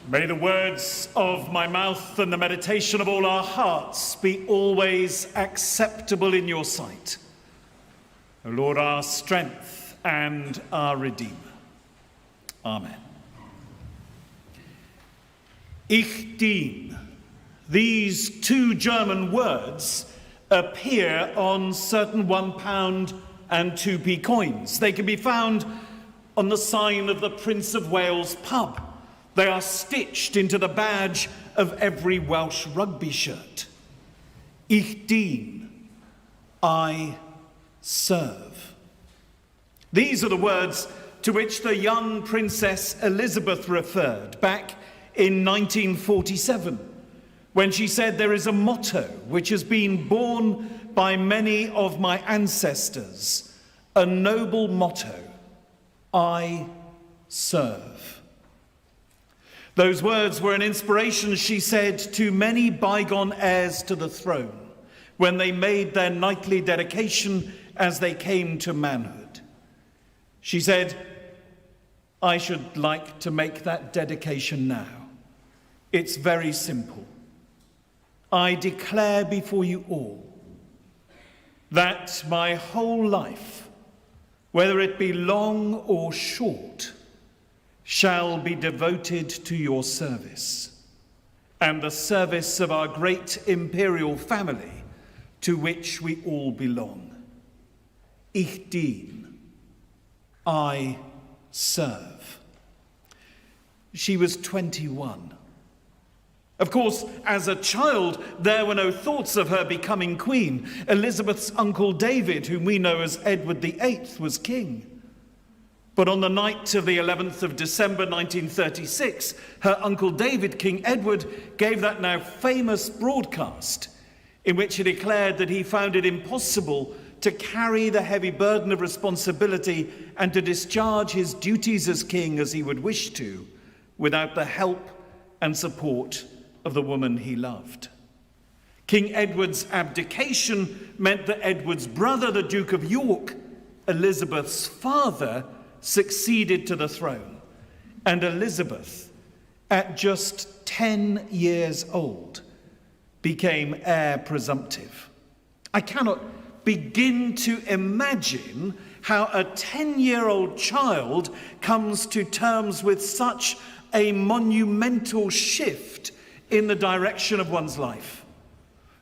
May the words of my mouth and the meditation of all our hearts be always acceptable in your sight, O Lord, our strength and our Redeemer. Amen. Ich dien. These two German words appear on certain £1 and 2p coins. They can be found on the sign of the Prince of Wales pub. They are stitched into the badge of every Welsh rugby shirt. Ich dien, I serve. These are the words to which the young Princess Elizabeth referred back in 1947, when she said, "There is a motto which has been borne by many of my ancestors, a noble motto, I serve." Those words were an inspiration, she said, to many bygone heirs to the throne when they made their knightly dedication as they came to manhood. She said, "I should like to make that dedication now. It's very simple. I declare before you all that my whole life, whether it be long or short, shall be devoted to your service and the service of our great imperial family to which we all belong. Ich dien, I serve." She was 21. Of course, as a child, there were no thoughts of her becoming queen. Elizabeth's uncle David, whom we know as Edward VIII, was king. But on the night of the 11th of December 1936, her uncle David, King Edward, gave that now famous broadcast in which he declared that he found it impossible to carry the heavy burden of responsibility and to discharge his duties as king as he would wish to without the help and support of the woman he loved. King Edward's abdication meant that Edward's brother, the Duke of York, Elizabeth's father, succeeded to the throne, and Elizabeth, at just 10 years old, became heir presumptive. I cannot begin to imagine how a 10-year-old child comes to terms with such a monumental shift in the direction of one's life,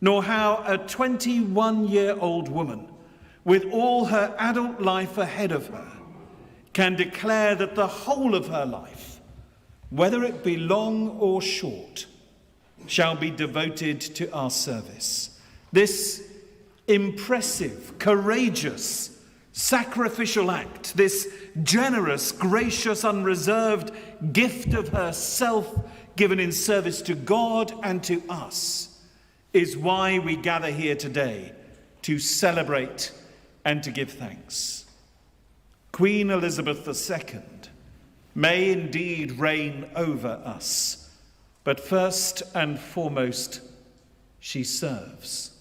nor how a 21-year-old woman, with all her adult life ahead of her, can declare that the whole of her life, whether it be long or short, shall be devoted to our service. This impressive, courageous, sacrificial act, this generous, gracious, unreserved gift of herself given in service to God and to us, is why we gather here today to celebrate and to give thanks. Queen Elizabeth II may indeed reign over us, but first and foremost, she serves.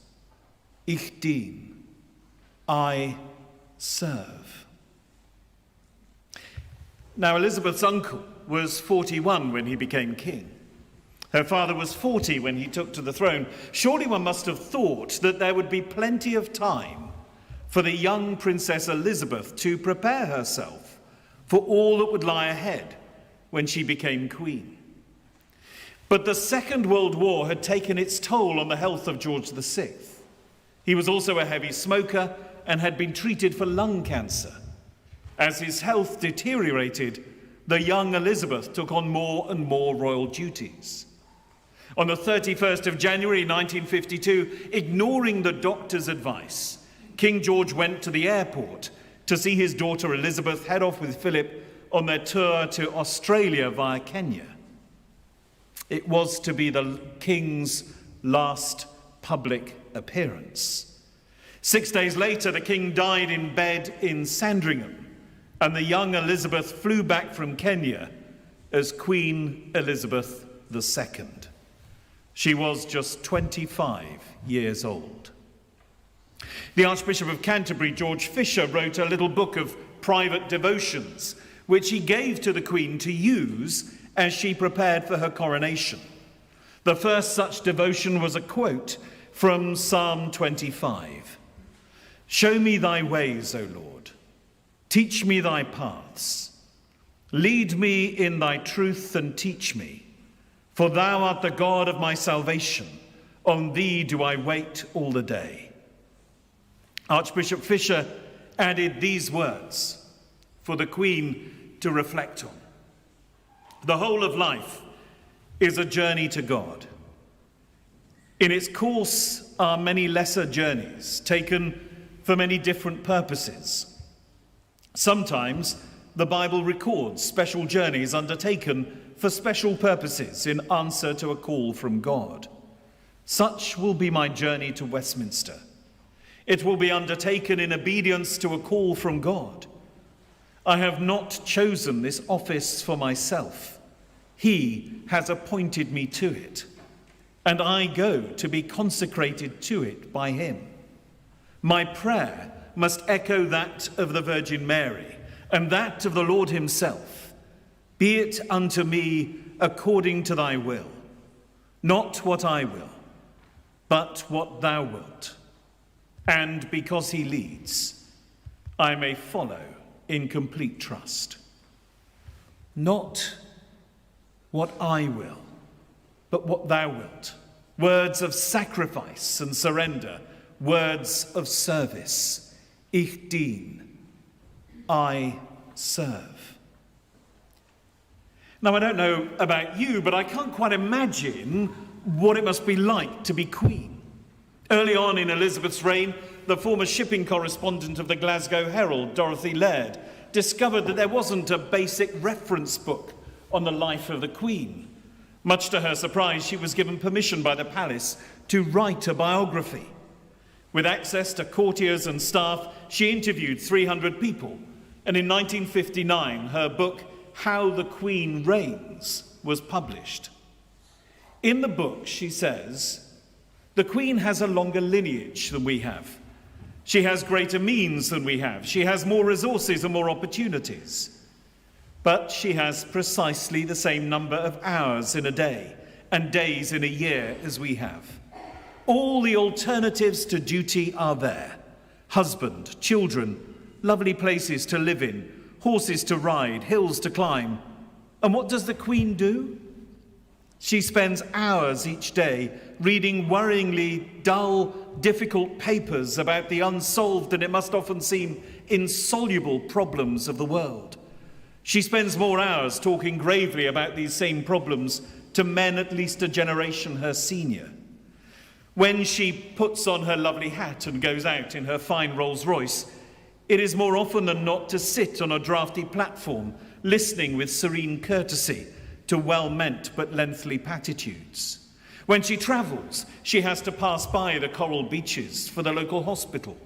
Ich dien, I serve. Now, Elizabeth's uncle was 41 when he became king. Her father was 40 when he took to the throne. Surely one must have thought that there would be plenty of time for the young Princess Elizabeth to prepare herself for all that would lie ahead when she became queen. But the Second World War had taken its toll on the health of George VI. He was also a heavy smoker and had been treated for lung cancer. As his health deteriorated, the young Elizabeth took on more and more royal duties. On the 31st of January 1952, ignoring the doctor's advice, King George went to the airport to see his daughter Elizabeth head off with Philip on their tour to Australia via Kenya. It was to be the King's last public appearance. 6 days later, the King died in bed in Sandringham, and the young Elizabeth flew back from Kenya as Queen Elizabeth II. She was just 25 years old. The Archbishop of Canterbury, George Fisher, wrote a little book of private devotions, which he gave to the Queen to use as she prepared for her coronation. The first such devotion was a quote from Psalm 25. "Show me thy ways, O Lord. Teach me thy paths. Lead me in thy truth and teach me. For thou art the God of my salvation. On thee do I wait all the day." Archbishop Fisher added these words for the Queen to reflect on. The whole of life is a journey to God. In its course are many lesser journeys taken for many different purposes. Sometimes the Bible records special journeys undertaken for special purposes in answer to a call from God. Such will be my journey to Westminster. It will be undertaken in obedience to a call from God. I have not chosen this office for myself. He has appointed me to it, and I go to be consecrated to it by him. My prayer must echo that of the Virgin Mary and that of the Lord himself. Be it unto me according to thy will, not what I will, but what thou wilt. And because he leads, I may follow in complete trust. Not what I will, but what thou wilt. Words of sacrifice and surrender, words of service. Ich dien, I serve. Now, I don't know about you, but I can't quite imagine what it must be like to be queen. Early on in Elizabeth's reign, the former shipping correspondent of the Glasgow Herald, Dorothy Laird, discovered that there wasn't a basic reference book on the life of the Queen. Much to her surprise, she was given permission by the palace to write a biography. With access to courtiers and staff, she interviewed 300 people, and in 1959, her book, How the Queen Reigns, was published. In the book, she says, the Queen has a longer lineage than we have. She has greater means than we have. She has more resources and more opportunities. But she has precisely the same number of hours in a day and days in a year as we have. All the alternatives to duty are there. Husband, children, lovely places to live in, horses to ride, hills to climb. And what does the Queen do? She spends hours each day reading worryingly dull, difficult papers about the unsolved and it must often seem insoluble problems of the world. She spends more hours talking gravely about these same problems to men at least a generation her senior. When she puts on her lovely hat and goes out in her fine Rolls-Royce, it is more often than not to sit on a drafty platform, listening with serene courtesy to well-meant but lengthy platitudes. When she travels, she has to pass by the coral beaches for the local hospital,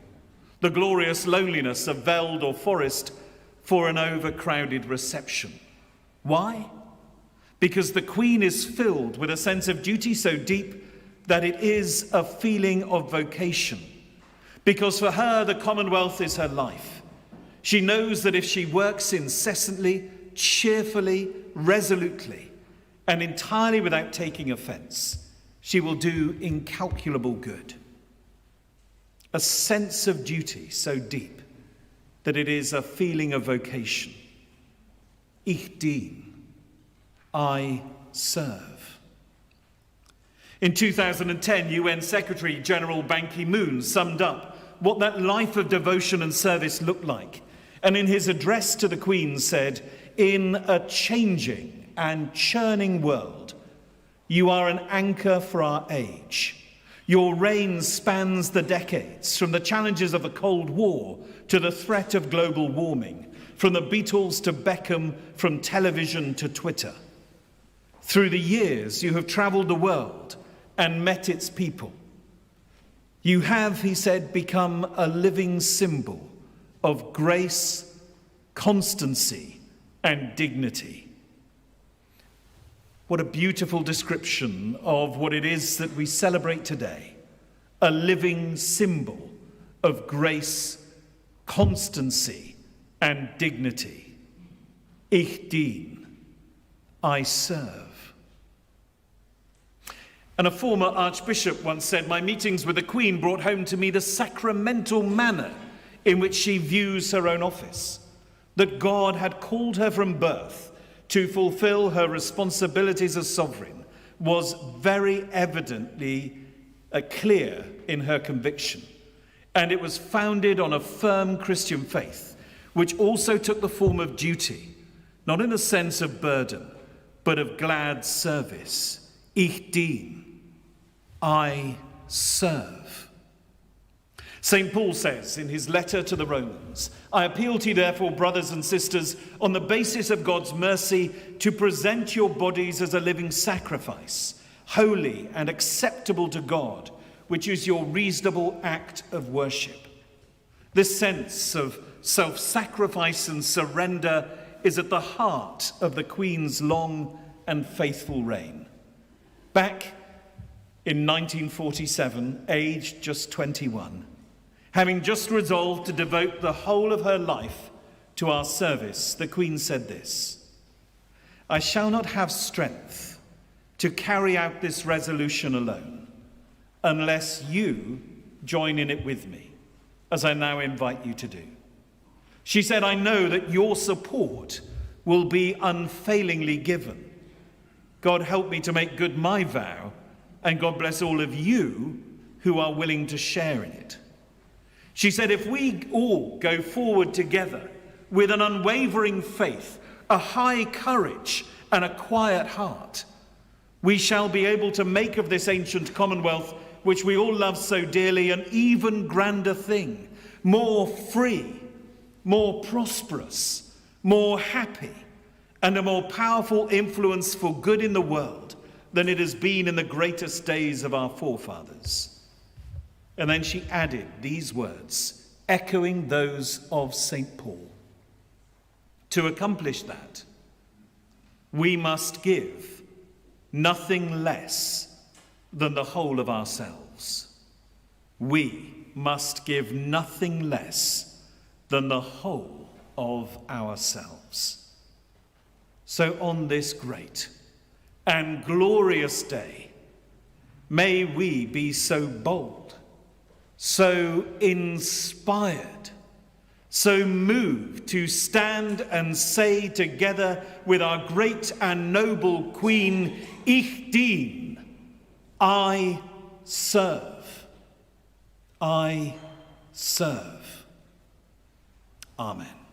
the glorious loneliness of veld or forest for an overcrowded reception. Why? Because the Queen is filled with a sense of duty so deep that it is a feeling of vocation. Because for her, the Commonwealth is her life. She knows that if she works incessantly, cheerfully, resolutely, and entirely without taking offence, she will do incalculable good. A sense of duty so deep that it is a feeling of vocation. Ich dien, I serve. In 2010, UN Secretary General Ban Ki-moon summed up what that life of devotion and service looked like, and in his address to the Queen said, "In a changing and churning world, you are an anchor for our age. Your reign spans the decades, from the challenges of the Cold War to the threat of global warming, from the Beatles to Beckham, from television to Twitter. Through the years, you have travelled the world and met its people. You have," he said, "become a living symbol of grace, constancy, and dignity." What a beautiful description of what it is that we celebrate today. A living symbol of grace, constancy, and dignity. Ich dien, I serve. And a former archbishop once said, "My meetings with the Queen brought home to me the sacramental manner in which she views her own office, that God had called her from birth to fulfill her responsibilities as sovereign was very evidently clear in her conviction. And it was founded on a firm Christian faith, which also took the form of duty, not in a sense of burden, but of glad service. Ich dien. I serve." St. Paul says in his letter to the Romans, "I appeal to you, therefore, brothers and sisters, on the basis of God's mercy, to present your bodies as a living sacrifice, holy and acceptable to God, which is your reasonable act of worship." This sense of self-sacrifice and surrender is at the heart of the Queen's long and faithful reign. Back in 1947, aged just 21, having just resolved to devote the whole of her life to our service, the Queen said this: "I shall not have strength to carry out this resolution alone, unless you join in it with me, as I now invite you to do." She said, "I know that your support will be unfailingly given. God help me to make good my vow, and God bless all of you who are willing to share in it." She said, "If we all go forward together with an unwavering faith, a high courage, and a quiet heart, we shall be able to make of this ancient commonwealth, which we all love so dearly, an even grander thing, more free, more prosperous, more happy, and a more powerful influence for good in the world than it has been in the greatest days of our forefathers." And then she added these words, echoing those of St. Paul: "To accomplish that, we must give nothing less than the whole of ourselves." We must give nothing less than the whole of ourselves. So on this great and glorious day, may we be so bold, so inspired, so moved to stand and say together with our great and noble Queen, Ich dien, I serve. I serve. Amen.